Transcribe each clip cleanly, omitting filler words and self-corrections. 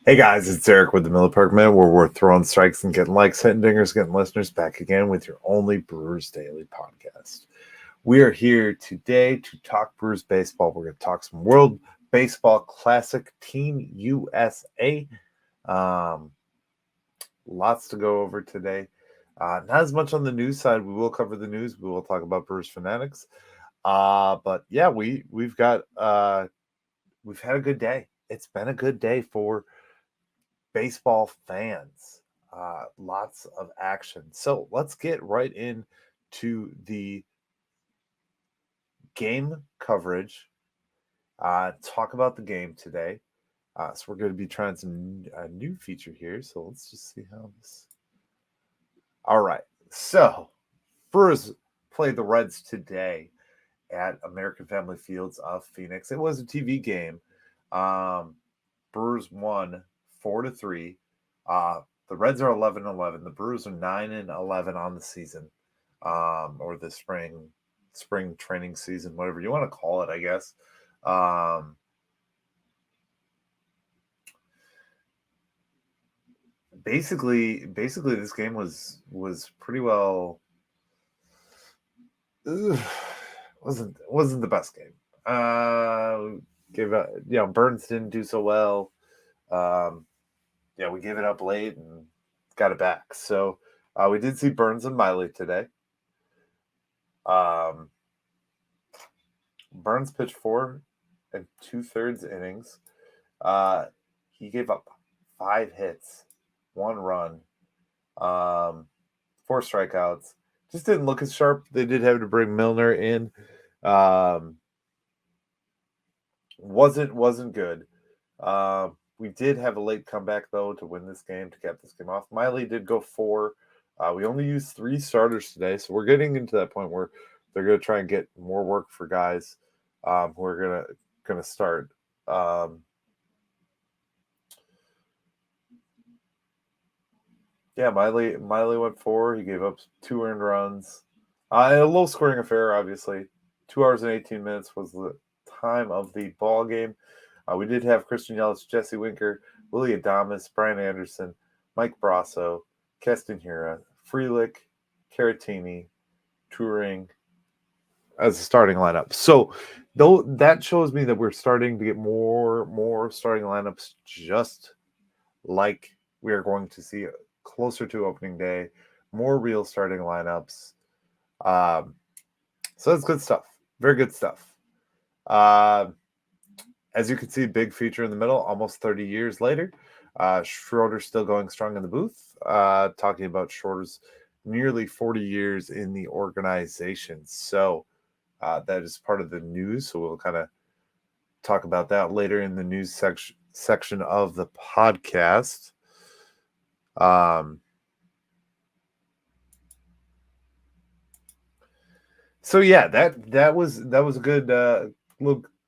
Hey guys, it's Eric with the Miller Park Minute, where we're throwing strikes and getting likes, hitting dingers, getting listeners back again with your only Brewers Daily podcast. We are here today to talk Brewers baseball. We're going to talk some World Baseball Classic, Team USA. Um, Lots to go over today. Not as much on the news side. We will cover the news. We will talk about Brewers fanatics. But yeah, we've had a good day. It's been a good day for baseball fans. Lots of action. So let's get right into the game coverage. Talk about the game today. So we're going to be trying some new feature here. So let's just see how this. All right. So Brewers played the Reds today at American Family Fields of Phoenix. It was a TV game. Brewers won 4-3. The Reds are 11-11. The Brewers are 9-11 on the season, or the spring training season, whatever you want to call it, I guess. Basically, this game was pretty well. Wasn't the best game. Burns didn't do so well. Um, we gave it up late and got it back. So we did see Burns and Miley today. Burns pitched 4 2/3 innings. He gave up 5 hits, 1 run, 4 strikeouts. Just didn't look as sharp. They did have to bring Milner in. Wasn't good. We did have a late comeback though to win this game, to cap this game off. Miley did go 4. We only used 3 starters today, so we're getting into that point where they're going to try and get more work for guys who are gonna start. Miley went 4. He gave up 2 earned runs. A low scoring affair, obviously. 2 hours and 18 minutes was the time of the ball game. We did have Christian Yelich, Jesse Winker, Willie Adames, Brian Anderson, Mike Brasso, Castanheira, Frelick, Caratini, Turing as a starting lineup. So though that shows me that we're starting to get more starting lineups, just like we are going to see closer to opening day, more real starting lineups. So that's good stuff. Very good stuff. As you can see, big feature in the middle, almost 30 years later. Schroeder's still going strong in the booth, talking about Schroeder's nearly 40 years in the organization. So that is part of the news. So we'll kind of talk about that later in the news section of the podcast. So yeah, that was a good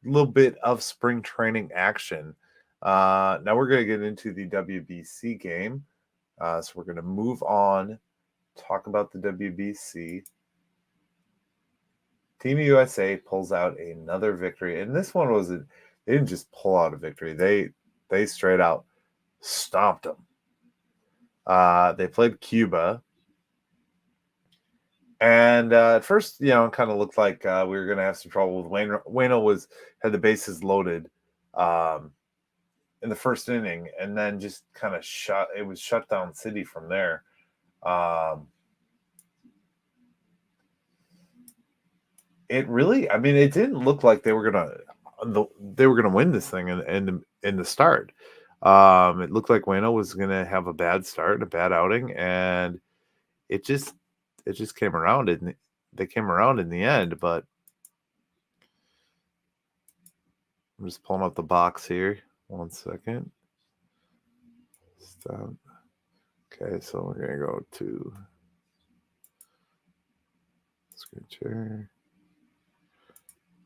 little bit of spring training action. Now we're going to get into the WBC game. So we're going to move on, talk about the WBC. Team USA pulls out another victory, and this one they didn't just pull out a victory; they straight out stomped them. They played Cuba, and at first, it kind of looked like we were going to have some trouble with Wayne. Wayno had the bases loaded in the first inning, and then just kind of shut down city from there. It didn't look like they were gonna win this thing in the start. It looked like Wayno was gonna have a bad start, a bad outing, and it just came around, and they came around in the end. But I'm just pulling up the box here. 1 second. Stop. Okay, so we're gonna go to screen share.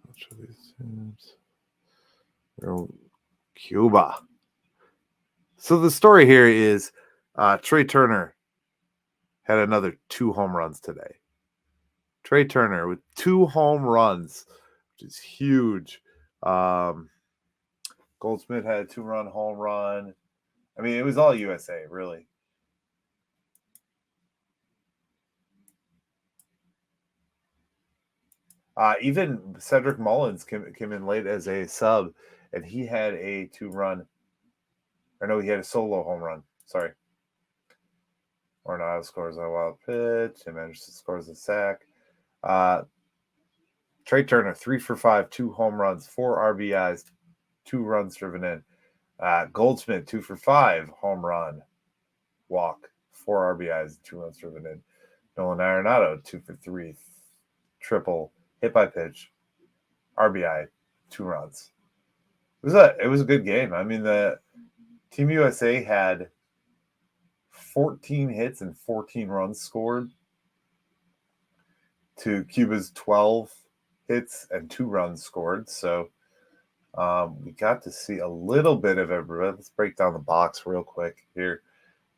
I'll show these teams. Cuba. So the story here is Trey Turner had another 2 home runs today. Trey Turner with 2 home runs, which is huge. Goldschmidt had a 2-run home run. I mean, it was all USA, really. Even Cedric Mullins came in late as a sub, and he had a 2-run. Or no, he had a solo home run. Sorry. Arenado scores on a wild pitch. And Anderson scores a sack. Trey Turner, 3 for 5, 2 home runs, 4 RBIs, 2 runs driven in. Goldschmidt, 2 for 5, home run, walk, 4 RBIs, 2 runs driven in. Nolan Arenado, 2 for 3, triple, hit by pitch, RBI, 2 runs. It was a good game. I mean, the Team USA had 14 hits and 14 runs scored to Cuba's 12 hits and 2 runs scored. So we got to see a little bit of everybody. Let's break down the box real quick here.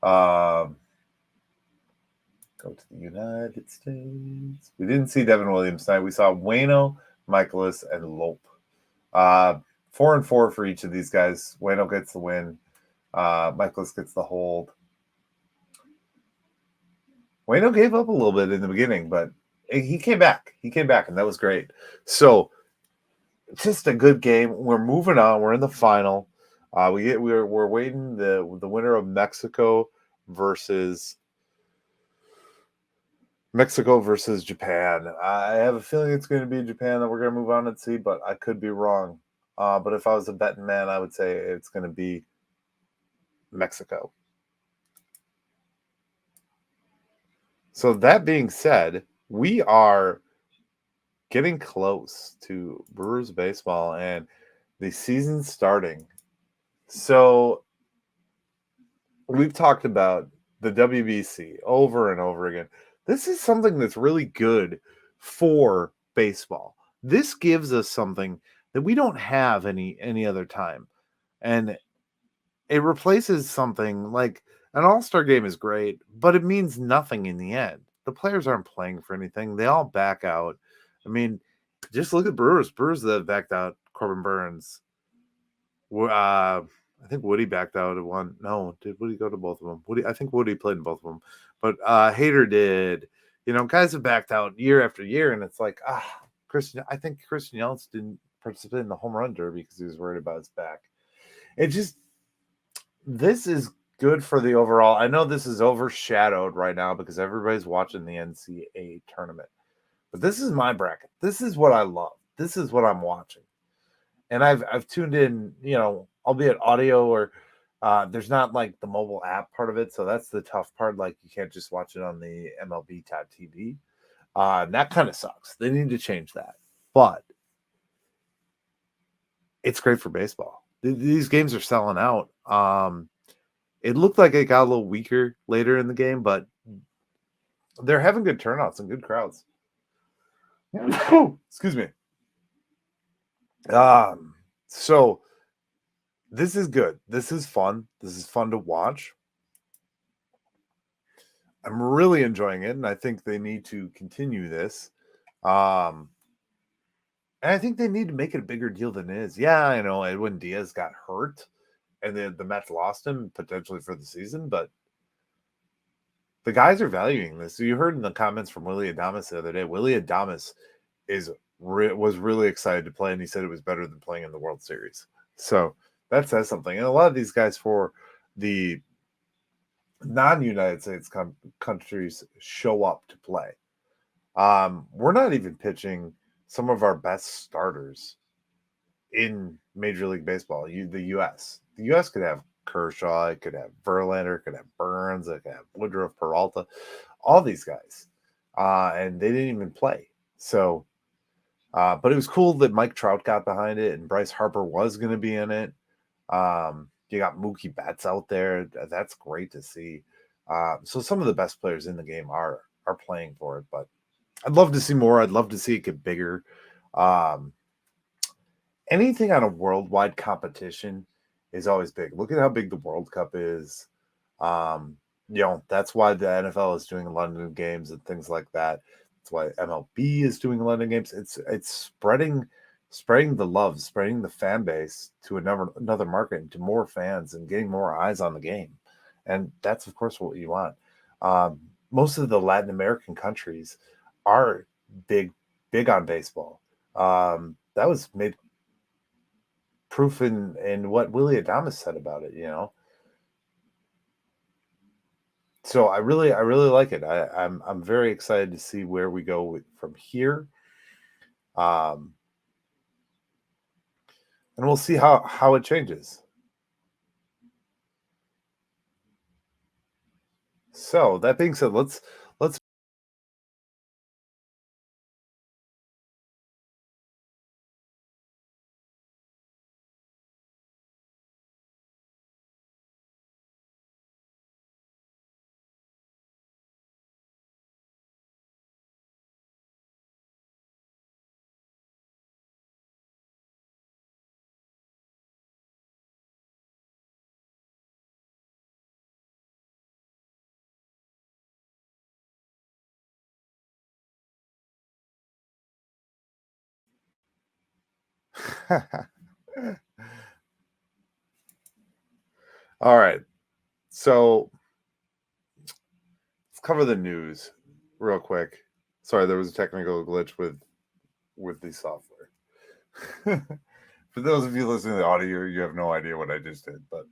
Go to the United States. We didn't see Devin Williams tonight. We saw Waino, Michaelis, and Lope. 4 and 4 for each of these guys. Waino gets the win. Michaelis gets the hold. Waino gave up a little bit in the beginning, but he came back. And that was great. So just a good game. We're moving on. We're in the final. We're waiting the winner of Mexico versus Japan. I have a feeling it's going to be Japan that we're going to move on and see, but I could be wrong. But if I was a betting man, I would say it's going to be Mexico. So that being said, we are getting close to Brewers baseball and the season's starting. So we've talked about the WBC over and over again. This is something that's really good for baseball. This gives us something that we don't have any other time. And it replaces something like an all-star game is great, but it means nothing in the end. The players aren't playing for anything. They all back out. I mean, just look at Brewers. Brewers that backed out Corbin Burns. I think Woody backed out at one. No, did Woody go to both of them? I think Woody played in both of them. But Hader did. You know, guys have backed out year after year, and it's like, I think Christian Yelich didn't participate in the home run derby because he was worried about his back. This is good for the overall. I know this is overshadowed right now because everybody's watching the NCAA tournament. But this is my bracket. This is what I love. This is what I'm watching. And I've tuned in, you know, albeit audio or there's not like the mobile app part of it. So that's the tough part. Like you can't just watch it on the MLB.TV. That kind of sucks. They need to change that. But it's great for baseball. These games are selling out. It looked like it got a little weaker later in the game, but they're having good turnouts and good crowds. Excuse me. So this is good. This is fun. This is fun to watch. I'm really enjoying it, and I think they need to continue this. And I think they need to make it a bigger deal than it is. Yeah, I know Edwin Diaz got hurt, and the Mets lost him potentially for the season, but the guys are valuing this. So you heard in the comments from Willie Adames the other day. Willie Adames was really excited to play, and he said it was better than playing in the World Series. So that says something. And a lot of these guys for the non-United States countries show up to play. We're not even pitching some of our best starters in Major League Baseball. The U.S. The U.S. could have Kershaw, it could have Verlander, it could have Burns, it could have Woodruff, Peralta, all these guys. And they didn't even play. So, but it was cool that Mike Trout got behind it and Bryce Harper was going to be in it. You got Mookie Betts out there. That's great to see. So some of the best players in the game are playing for it, but I'd love to see more. I'd love to see it get bigger. Anything on a worldwide competition is always big. Look at how big the World Cup is. That's why the NFL is doing London games and things like that. That's why MLB is doing London games. It's spreading spreading the love, spreading the fan base to another market and to more fans and getting more eyes on the game. And that's, of course, what you want. Most of the Latin American countries are big, big on baseball. That was made proof in what Willie Adames said about it, you know. So I really like it. I'm very excited to see where we go from here. Um, and we'll see how it changes. So that being said, let's all right. So let's cover the news real quick. Sorry, there was a technical glitch with the software. For those of you listening to the audio, you have no idea what I just did, but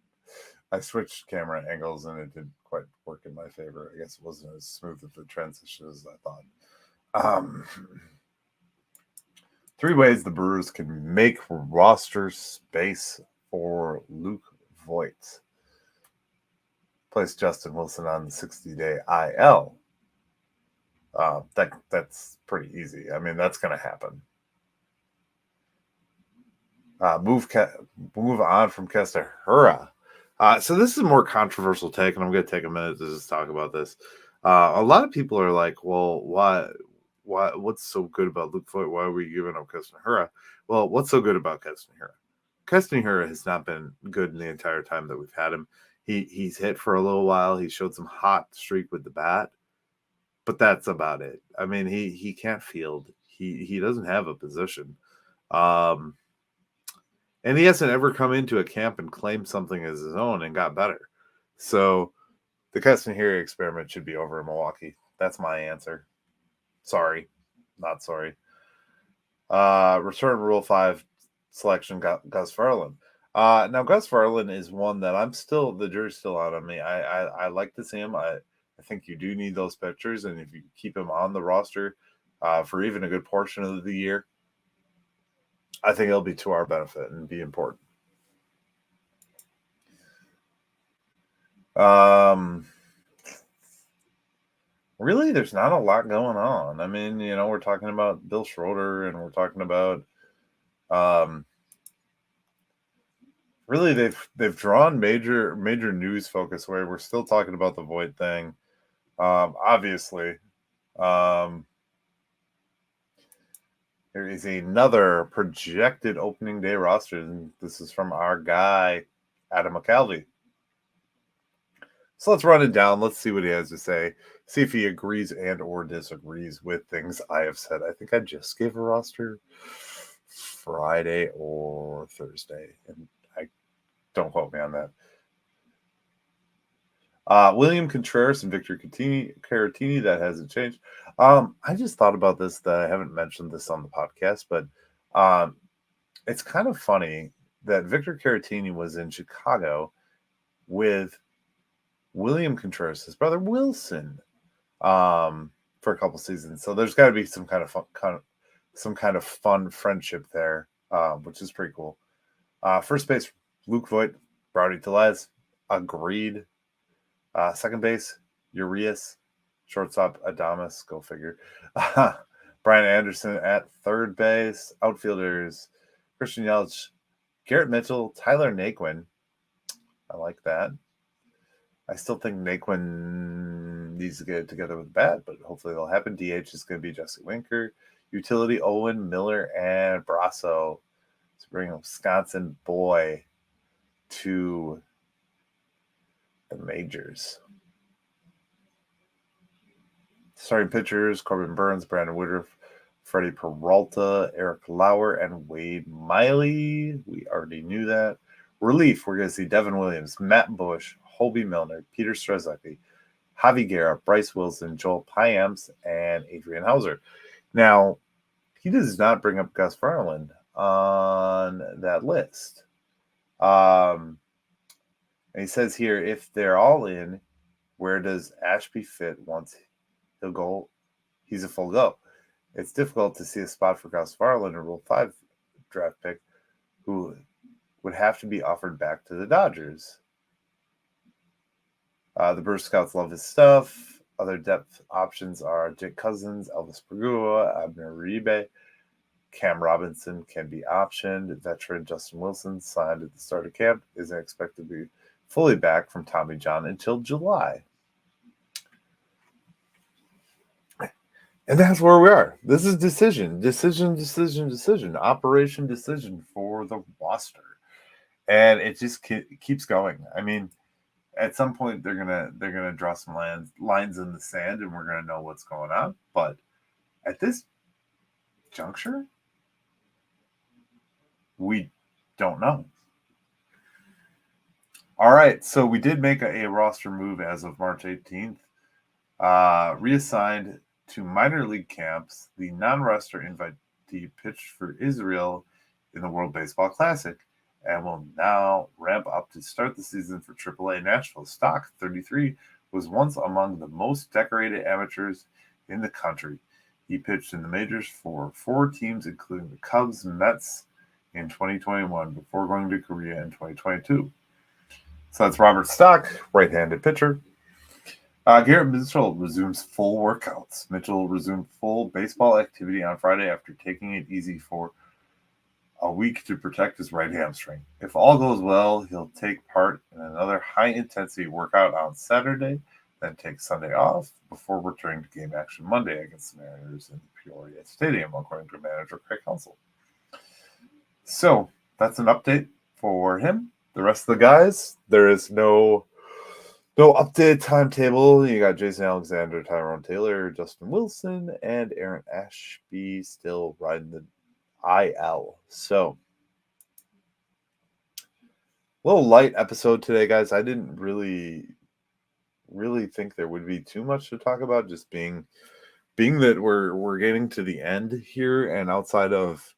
I switched camera angles and it didn't quite work in my favor. I guess it wasn't as smooth of a transition as I thought. Um, 3 ways the Brewers can make roster space for Luke Voigt. Place Justin Wilson on the 60-day IL. That's pretty easy. I mean, that's going to happen. Move on from Kestahura. So this is a more controversial take, and I'm going to take a minute to just talk about this. A lot of people are like, "Well, what's so good about Luke Voigt? Why are we giving up Kestahura?" Well, what's so good about Kestahura? Kestahura has not been good in the entire time that we've had him. He's hit for a little while. He showed some hot streak with the bat, but that's about it. I mean, he can't field. He doesn't have a position. Um, and he hasn't ever come into a camp and claimed something as his own and got better. So the Castanheira experiment should be over in Milwaukee. That's my answer. Sorry. Not sorry. Return Rule 5 selection, Gus Farland. Now, Gus Farland is one that the jury's still out on me. I like to see him. I think you do need those pitchers, and if you keep him on the roster for even a good portion of the year, I think it'll be to our benefit and be important. Really, there's not a lot going on. I mean, we're talking about Bill Schroeder, and we're talking about really they've drawn major news focus away. We're still talking about the Void thing. Obviously, there is another projected opening day roster, and this is from our guy Adam McCalvey. So let's run it down. Let's see what he has to say. See if he agrees and or disagrees with things I have said. I think I just gave a roster Friday or Thursday, and I don't quote me on that. William Contreras and Victor Caratini, that hasn't changed. I just thought about this, that I haven't mentioned this on the podcast, but it's kind of funny that Victor Caratini was in Chicago with William Contreras, his brother Wilson, for a couple seasons. So there's got to be some kind of fun friendship there, which is pretty cool. First base, Luke Voigt, Browdy Telez, agreed. Second base, Urias. Shortstop, Adames, go figure. Brian Anderson at third base. Outfielders, Christian Yelich, Garrett Mitchell, Tyler Naquin. I like that. I still think Naquin needs to get it together with the bat, but hopefully it'll happen. DH is going to be Jesse Winker. Utility, Owen, Miller, and Brasso to bring a Wisconsin boy to the majors. Starting pitchers, Corbin Burns, Brandon Woodruff, Freddie Peralta, Eric Lauer, and Wade Miley. We already knew that. Relief, we're going to see Devin Williams, Matt Bush, Hobie Milner, Peter Strzelecki, Javi Guerra, Bryce Wilson, Joel Payamps, and Adrian Hauser. Now, he does not bring up Gus Farland on that list. And he says here, if they're all in, where does Ashby fit once he'll go? He's a full go. It's difficult to see a spot for Gus Farland, a Rule 5 draft pick, who would have to be offered back to the Dodgers. The Brewers scouts love his stuff. Other depth options are Jake Cousins, Elvis Pergua, Abner Uribe. Cam Robinson can be optioned. Veteran Justin Wilson, signed at the start of camp, isn't expected to be fully back from Tommy John until July. And that's where we are. This is decision, operation decision for the roster. And it just keeps going. I mean, at some point they're gonna draw some lines in the sand, and we're gonna know what's going on. But at this juncture, we don't know. All right, so we did make a roster move as of March 18th. Reassigned to minor league camps, the non-roster invitee pitched for Israel in the World Baseball Classic and will now ramp up to start the season for AAA Nashville. Stock, 33, was once among the most decorated amateurs in the country. He pitched in the majors for 4 teams, including the Cubs, Mets in 2021, before going to Korea in 2022. So that's Robert Stock, right-handed pitcher. Garrett Mitchell resumes full workouts. Mitchell resumed full baseball activity on Friday after taking it easy for a week to protect his right hamstring. If all goes well, he'll take part in another high-intensity workout on Saturday, then take Sunday off before returning to game action Monday against the Mariners in the Peoria Stadium, according to manager Craig Counsell. So that's an update for him. The rest of the guys, there is no updated timetable. You got Jason Alexander, Tyrone Taylor, Justin Wilson, and Aaron Ashby still riding the IL. So, a little light episode today, guys. I didn't really think there would be too much to talk about, just being that we're getting to the end here, and outside of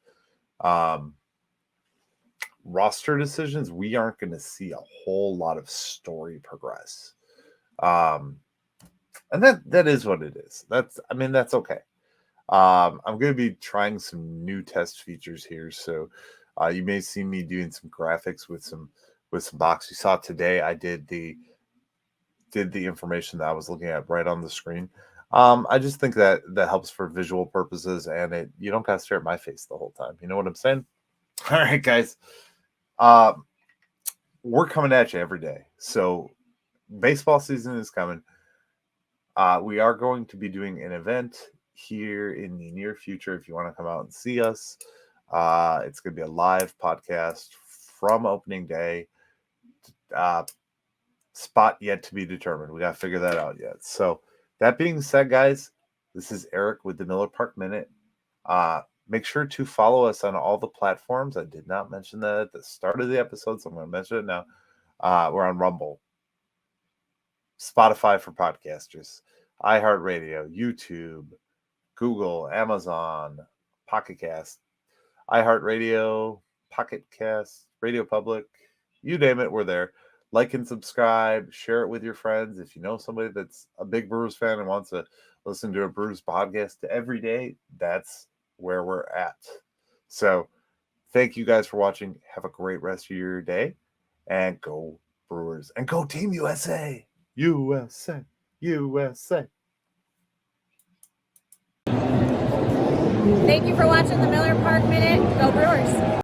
roster decisions, we aren't going to see a whole lot of story progress. And that is what it is. That's okay. I'm going to be trying some new test features here. So you may see me doing some graphics with some box. You saw today I did the information that I was looking at right on the screen. I just think that helps for visual purposes, and you don't got to stare at my face the whole time. You know what I'm saying? All right, guys. We're coming at you every day. So baseball season is coming. We are going to be doing an event here in the near future. If you want to come out and see us, it's going to be a live podcast from opening day. Spot yet to be determined. We got to figure that out yet. So that being said, guys, this is Eric with the Miller Park Minute. Make sure to follow us on all the platforms. I did not mention that at the start of the episode, so I'm going to mention it now. We're on Rumble, Spotify for podcasters, iHeartRadio, YouTube, Google, Amazon, Pocket Cast, iHeartRadio, Pocket Cast, Radio Public, you name it, we're there. Like and subscribe, share it with your friends. If you know somebody that's a big Brewers fan and wants to listen to a Brewers podcast every day, that's where we're at. So thank you guys for watching. Have a great rest of your day, and go Brewers, and go Team USA. USA. Thank you for watching the Miller Park Minute. Go Brewers.